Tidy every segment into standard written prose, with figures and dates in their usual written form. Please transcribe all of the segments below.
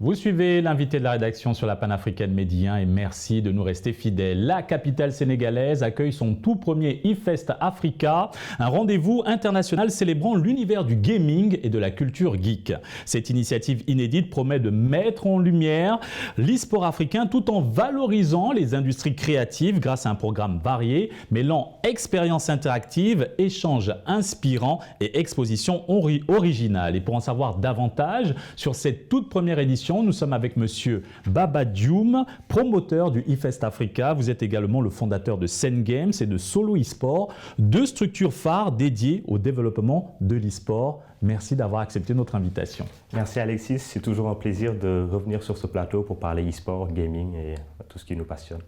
Vous suivez l'invité de la rédaction sur la panafricaine Medi 1 et merci de nous rester fidèles. La capitale sénégalaise accueille son tout premier eFest Africa, un rendez-vous international célébrant l'univers du gaming et de la culture geek. Cette initiative inédite promet de mettre en lumière l'e-sport africain tout en valorisant les industries créatives grâce à un programme varié, mêlant expériences interactives, échanges inspirants et expositions originales. Et pour en savoir davantage sur cette toute première édition, nous sommes avec Monsieur Baba Dioum, promoteur du eFest Africa. Vous êtes également le fondateur de Sen Games et de Solo eSport, deux structures phares dédiées au développement de l'e-sport. Merci d'avoir accepté notre invitation. Merci Alexis, c'est toujours un plaisir de revenir sur ce plateau pour parler e-sport, gaming et tout ce qui nous passionne.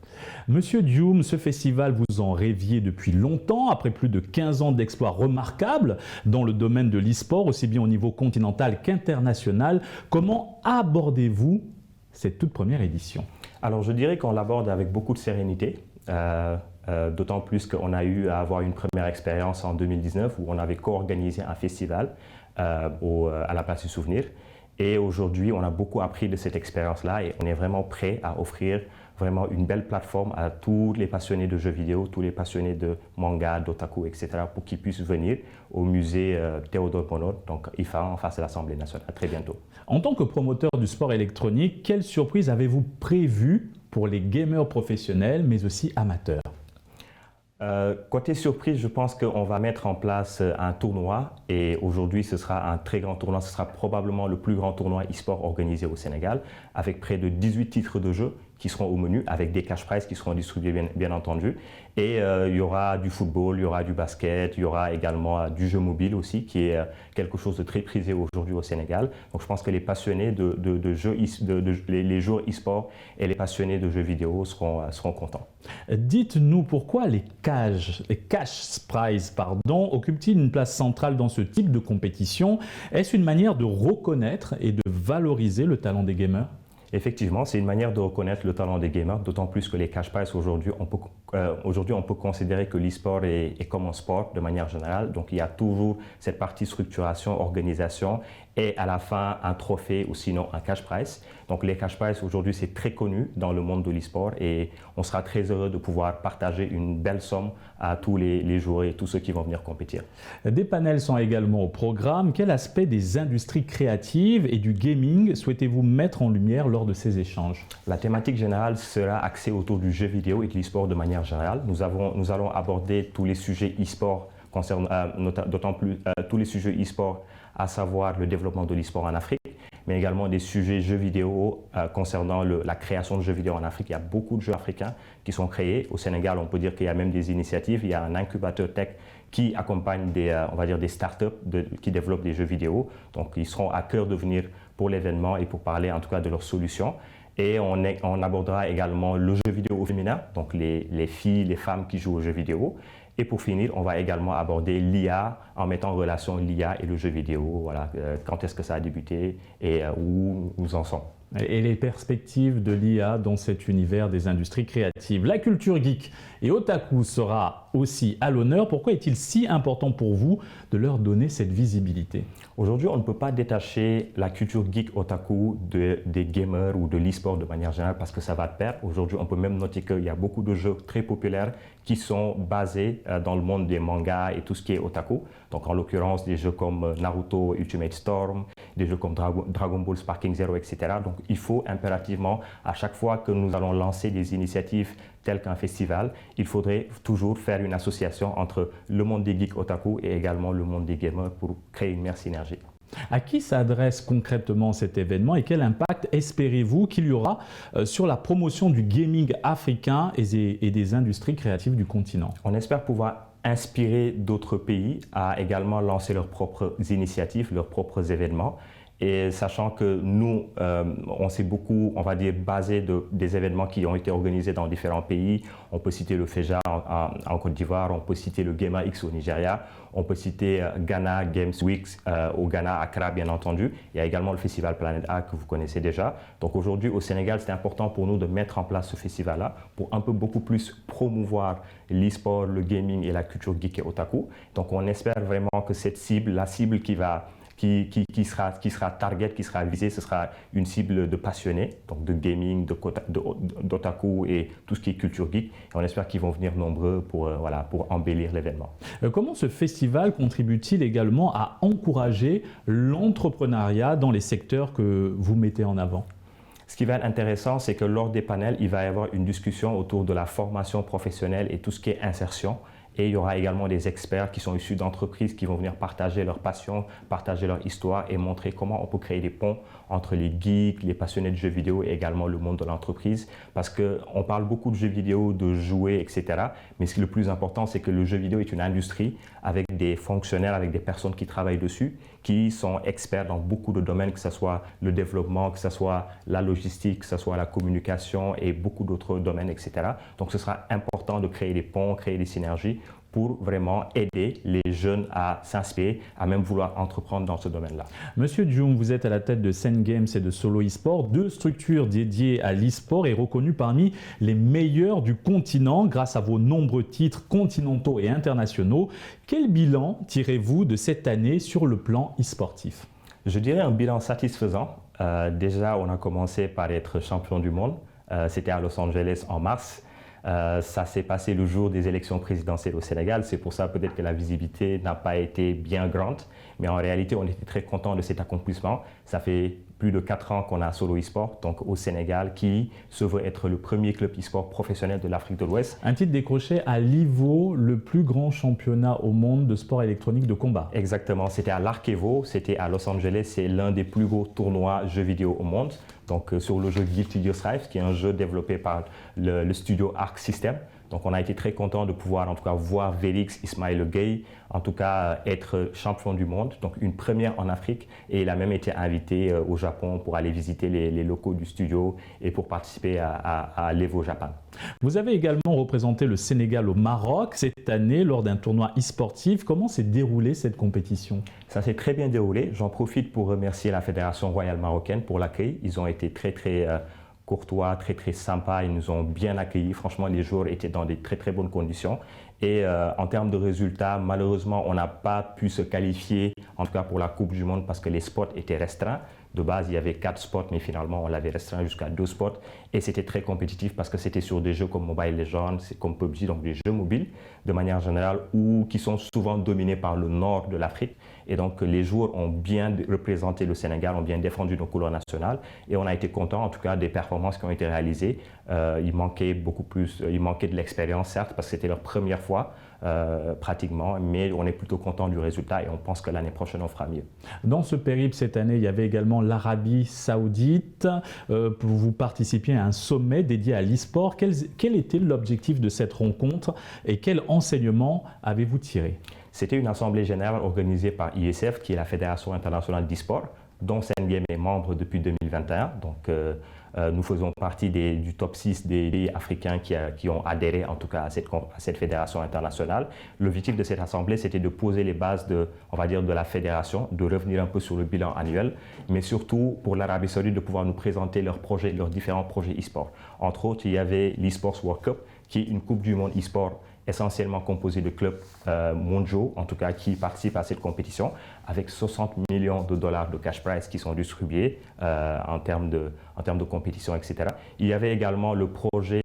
Monsieur Dioum, ce festival, vous en rêviez depuis longtemps, après plus de 15 ans d'exploits remarquables dans le domaine de l'e-sport, aussi bien au niveau continental qu'international. Comment abordez-vous cette toute première édition? Alors je dirais qu'on l'aborde avec beaucoup de sérénité. D'autant plus qu'on a eu à avoir une première expérience en 2019 où on avait co-organisé un festival à la Place du Souvenir. Et aujourd'hui, on a beaucoup appris de cette expérience-là et on est vraiment prêt à offrir vraiment une belle plateforme à tous les passionnés de jeux vidéo, tous les passionnés de manga, d'otaku, etc. pour qu'ils puissent venir au musée Théodore Monod, donc IFA, en face de l'Assemblée nationale. À très bientôt. En tant que promoteur du sport électronique, quelle surprise avez-vous prévue pour les gamers professionnels, mais aussi amateurs? Côté surprise, je pense qu'on va mettre en place un tournoi et aujourd'hui ce sera un très grand tournoi, ce sera probablement le plus grand tournoi e-sport organisé au Sénégal avec près de 18 titres de jeu qui seront au menu avec des cash prizes qui seront distribués bien entendu et il y aura du football, il y aura du basket, il y aura également du jeu mobile aussi qui est quelque chose de très prisé aujourd'hui au Sénégal. Donc je pense que les passionnés de jeux, les joueurs e-sport et les passionnés de jeux vidéo seront contents. Dites-nous pourquoi les cash prizes occupent-ils une place centrale dans ce type de compétition? Est-ce une manière de reconnaître et de valoriser le talent des gamers? Effectivement, c'est une manière de reconnaître le talent des gamers, d'autant plus que les cash prizes aujourd'hui, on peut considérer que l'e-sport est comme un sport de manière générale. Donc, il y a toujours cette partie structuration, organisation et à la fin, un trophée ou sinon un cash prize. Donc, les cash prizes aujourd'hui, c'est très connu dans le monde de l'e-sport et on sera très heureux de pouvoir partager une belle somme à tous les joueurs et tous ceux qui vont venir compétir. Des panels sont également au programme. Quel aspect des industries créatives et du gaming souhaitez-vous mettre en lumière lors de ces échanges? La thématique générale sera axée autour du jeu vidéo et de l'e-sport de manière générale. Nous allons aborder tous les sujets e-sport, d'autant plus tous les sujets e-sport, à savoir le développement de l'e-sport en Afrique, mais également des sujets jeux vidéo concernant la création de jeux vidéo en Afrique. Il y a beaucoup de jeux africains qui sont créés. Au Sénégal, on peut dire qu'il y a même des initiatives. Il y a un incubateur tech qui accompagne des startups qui développent des jeux vidéo. Donc, ils seront à cœur de venir pour l'événement et pour parler en tout cas de leurs solutions. Et on abordera également le jeu vidéo féminin, donc les filles, les femmes qui jouent aux jeux vidéo. Et pour finir, on va également aborder l'IA en mettant en relation l'IA et le jeu vidéo. Voilà, quand est-ce que ça a débuté et où nous en sommes. Et les perspectives de l'IA dans cet univers des industries créatives. La culture geek et otaku sera aussi à l'honneur. Pourquoi est-il si important pour vous de leur donner cette visibilité? Aujourd'hui, on ne peut pas détacher la culture geek otaku des gamers ou de l'e-sport de manière générale parce que ça va de pair. Aujourd'hui, on peut même noter qu'il y a beaucoup de jeux très populaires qui sont basés dans le monde des mangas et tout ce qui est otaku. Donc en l'occurrence, des jeux comme Naruto Ultimate Storm, des jeux comme Dragon Ball Sparking Zero, etc. Donc il faut impérativement, à chaque fois que nous allons lancer des initiatives telles qu'un festival, il faudrait toujours faire une association entre le monde des geeks otaku et également le monde des gamers pour créer une meilleure synergie. À qui s'adresse concrètement cet événement et quel impact espérez-vous qu'il y aura sur la promotion du gaming africain et des industries créatives du continent? On espère pouvoir inspirer d'autres pays à également lancer leurs propres initiatives, leurs propres événements. Et sachant que nous, on s'est beaucoup, on va dire, basé des événements qui ont été organisés dans différents pays. On peut citer le FEJA en Côte d'Ivoire, on peut citer le Gema X au Nigeria, on peut citer Ghana Games Week au Ghana, Accra bien entendu. Il y a également le festival Planet A que vous connaissez déjà. Donc aujourd'hui au Sénégal, c'est important pour nous de mettre en place ce festival-là pour un peu beaucoup plus promouvoir l'e-sport, le gaming et la culture geek et otaku. Donc on espère vraiment que cette cible, la cible qui va qui sera target, qui sera visé, ce sera une cible de passionnés, donc de gaming, d'otaku et tout ce qui est culture geek. Et on espère qu'ils vont venir nombreux pour embellir l'événement. Comment ce festival contribue-t-il également à encourager l'entrepreneuriat dans les secteurs que vous mettez en avant ? Ce qui va être intéressant, c'est que lors des panels, il va y avoir une discussion autour de la formation professionnelle et tout ce qui est insertion. Et il y aura également des experts qui sont issus d'entreprises qui vont venir partager leur passion, partager leur histoire et montrer comment on peut créer des ponts entre les geeks, les passionnés de jeux vidéo et également le monde de l'entreprise. Parce qu'on parle beaucoup de jeux vidéo, de jouets, etc. Mais ce qui est le plus important, c'est que le jeu vidéo est une industrie avec des fonctionnaires, avec des personnes qui travaillent dessus, qui sont experts dans beaucoup de domaines, que ce soit le développement, que ce soit la logistique, que ce soit la communication et beaucoup d'autres domaines, etc. Donc ce sera important de créer des ponts, créer des synergies pour vraiment aider les jeunes à s'inspirer, à même vouloir entreprendre dans ce domaine-là. Monsieur Djoum, vous êtes à la tête de Sen Games et de Solo eSport, deux structures dédiées à l'e-sport et reconnues parmi les meilleures du continent grâce à vos nombreux titres continentaux et internationaux. Quel bilan tirez-vous de cette année sur le plan e-sportif ? Je dirais un bilan satisfaisant. Déjà, on a commencé par être champion du monde. C'était à Los Angeles en mars. Ça s'est passé le jour des élections présidentielles au Sénégal. C'est pour ça peut-être que la visibilité n'a pas été bien grande. Mais en réalité, on était très content de cet accomplissement. Ça fait plus de 4 ans qu'on a Solo eSport, donc au Sénégal, qui se veut être le premier club e-sport professionnel de l'Afrique de l'Ouest. Un titre décroché à l'Ivo, le plus grand championnat au monde de sport électronique de combat. Exactement, c'était à l'Arc-Evo, c'était à Los Angeles, c'est l'un des plus gros tournois jeux vidéo au monde. Donc sur le jeu Guilty Gear Strive, qui est un jeu développé par le studio Arc System. Donc on a été très content de pouvoir en tout cas voir Vélix Ismail Gueye en tout cas être champion du monde, donc une première en Afrique, et il a même été invité au Japon pour aller visiter les locaux du studio et pour participer à l'Evo Japan. Vous avez également représenté le Sénégal au Maroc cette année lors d'un tournoi e-sportif. Comment s'est déroulée cette compétition ? Ça s'est très bien déroulé. J'en profite pour remercier la Fédération royale marocaine pour l'accueil. Ils ont été très courtois, très sympas, ils nous ont bien accueillis. Franchement, les joueurs étaient dans des très bonnes conditions. Et en termes de résultats, malheureusement, on n'a pas pu se qualifier, en tout cas pour la Coupe du Monde, parce que les spots étaient restreints. De base, il y avait 4 spots, mais finalement, on l'avait restreint jusqu'à 2 spots. Et c'était très compétitif parce que c'était sur des jeux comme Mobile Legends, comme PUBG, donc des jeux mobiles de manière générale, ou qui sont souvent dominés par le nord de l'Afrique. Et donc, les joueurs ont bien représenté le Sénégal, ont bien défendu nos couleurs nationales. Et on a été content, en tout cas, des performances qui ont été réalisées. Il manquait de l'expérience, certes, parce que c'était leur première fois. Pratiquement, mais on est plutôt content du résultat et on pense que l'année prochaine on fera mieux. Dans ce périple cette année, il y avait également l'Arabie Saoudite. Vous participiez à un sommet dédié à l'e-sport. Quel était l'objectif de cette rencontre et quel enseignement avez-vous tiré ? C'était une assemblée générale organisée par ISF, qui est la Fédération internationale d'e-sport, dont Sen Games est membre depuis 2021. Donc, nous faisons partie du top 6 des pays africains qui ont adhéré en tout cas à cette fédération internationale. L'objectif de cette assemblée, c'était de poser les bases de la fédération, de revenir un peu sur le bilan annuel, mais surtout pour l'Arabie Saoudite de pouvoir nous présenter leurs différents projets e-sport. Entre autres, il y avait l'e-Sports World Cup, qui est une Coupe du Monde e-sport essentiellement composée de clubs mondiaux, en tout cas qui participent à cette compétition, avec 60 millions de dollars de cash prize qui sont distribués en termes de compétition, etc. Il y avait également le projet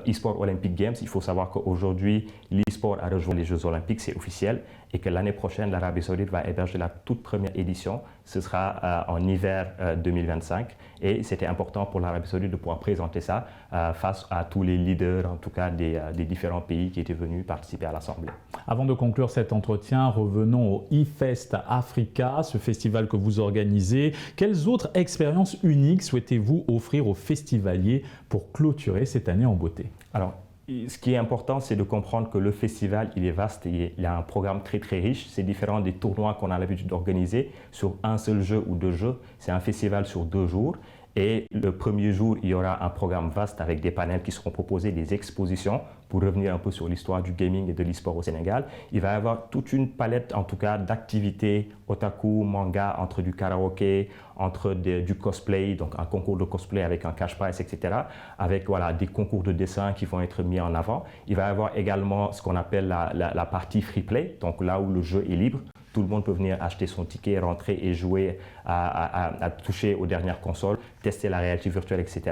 e-sport Olympic Games. Il faut savoir qu'aujourd'hui, l'e-sport a rejoint les Jeux Olympiques, c'est officiel, et que l'année prochaine, l'Arabie Saoudite va héberger la toute première édition. Ce sera en hiver 2025, et c'était important pour l'Arabie Saoudite de pouvoir présenter ça face à tous les leaders, en tout cas des différents pays qui étaient venus participer à l'Assemblée. Avant de conclure cet entretien, revenons au eFest Africa, ce festival que vous organisez. Quelles autres expériences uniques souhaitez-vous offrir aux festivaliers pour clôturer cette année en beauté ? Alors, ce qui est important, c'est de comprendre que le festival, il est vaste, il a un programme très riche. C'est différent des tournois qu'on a l'habitude d'organiser sur un seul jeu ou 2 jeux. C'est un festival sur 2 jours. Et le premier jour, il y aura un programme vaste avec des panels qui seront proposés, des expositions pour revenir un peu sur l'histoire du gaming et de l'e-sport au Sénégal. Il va y avoir toute une palette, en tout cas, d'activités otaku, manga, entre du karaoké, entre du cosplay, donc un concours de cosplay avec un cash prize, etc., avec voilà, des concours de dessin qui vont être mis en avant. Il va y avoir également ce qu'on appelle la partie free play, donc là où le jeu est libre. Tout le monde peut venir acheter son ticket, rentrer et jouer, à toucher aux dernières consoles, tester la réalité virtuelle, etc.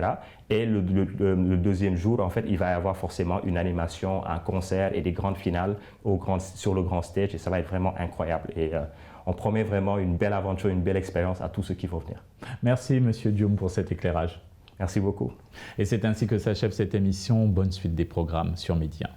Et le deuxième jour, en fait, il va y avoir forcément une animation, un concert et des grandes finales sur le grand stage. Et ça va être vraiment incroyable. Et on promet vraiment une belle aventure, une belle expérience à tous ceux qui vont venir. Merci, Monsieur Dioum, pour cet éclairage. Merci beaucoup. Et c'est ainsi que s'achève cette émission. Bonne suite des programmes sur Média.